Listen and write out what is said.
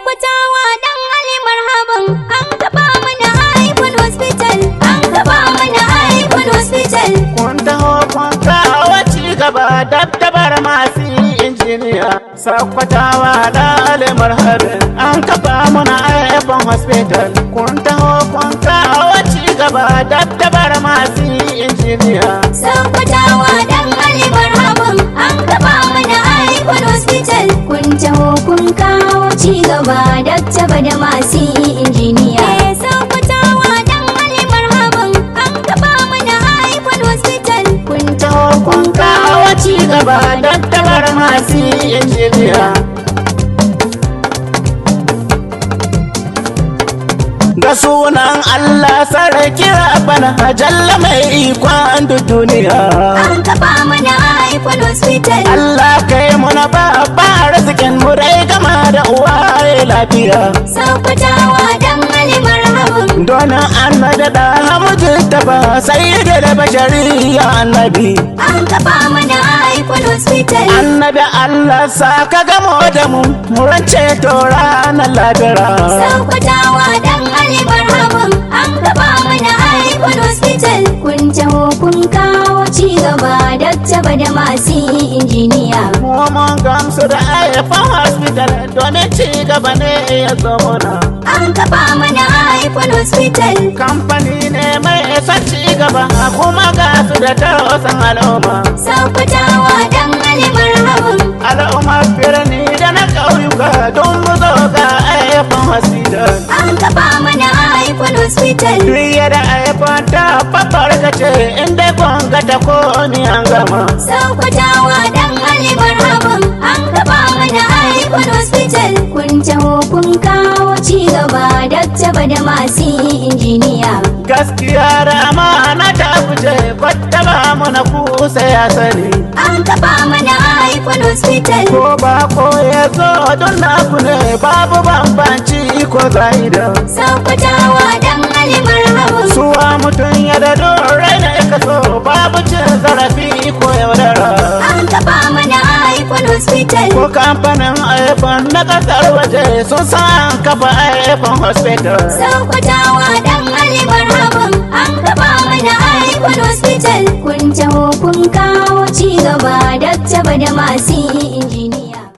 Sakkwatawa dan Ali marhaban an kafa mana iPhone hospital, an kafa mana iPhone hospital. Kun taho kun kawo ci gaba dabdabar masu injiniya. Sakkwatawa da Ali marhaban an kafa mana iPhone hospital. Kun taho kun kawo ci gaba dabdabar masu injiniya. Sakkwatawa dan Ali marhaban an kafa mana iPhone hospital. Kun taho kun kawo ci gaba dattaba da masu injiniya. Sakkwatawa dan Ali marhaban an kafa mana iPhone hospital. Kun taho kun kawo ci gaba dabdabar masu injiniya. Da sunan Allah sarki bana jalla mai ikon duniya. An kafa mana iPhone hospital. Allah kai muna babba arzikin mu dai gama da uwaye lafiya. Sakkwatawa dan Ali marhaban. Donin annabi da hamujinta ba sai da bashari ya annabi. An kafa mana iPhone hospital. Annabi Allah sa ka gamo da mu rance to ranar ladara. Sakkwatawa dan Ali marhaban an kafa mana iPhone hospital. Kun taho kun kawo ci gaba dattaba da masu injiniya. Mu mun gamsu da iPhone hospital domin ci gaba ne ya zo mana. An kafa mana iPhone hospital. Kamfani ne mai son ci gaba kuma ga su da tausan al'umma. Sakkwatawa dan Ali marhaban. Al'ummar birni da na ƙauyuka don mu zo ga iPhone hospital. An kafa mana iPhone hospital. Riya da iPhone ta babbar kace inda kun ga ta komi an gama. Sakkwatawa dan Ali marhaban an kafa mana iPhone hospital. Kun taho kun kawo ci gaba dattaba da masu injiniya. Gaskiya da amana ta fice kwatta ba mu na kusa ya sani. An kafa mana iPhone hospital. Ko ba ko ya zo don naku ne babu bambanci ko zaida. Sakkwatawa dan Ali marhaban. Suwa mutum ya da dore da ya kaso babu cin zarafi ko yaudara. An kafa mana iPhone hospital. Ko kamfanin iPhone na kasar waje sun san kafa iPhone hospital. Sakkwatawa dan Ali marhaban an kafa mana iPhone hospital. Kun taho kun kawo ci gaba dattaba da masu injiniya.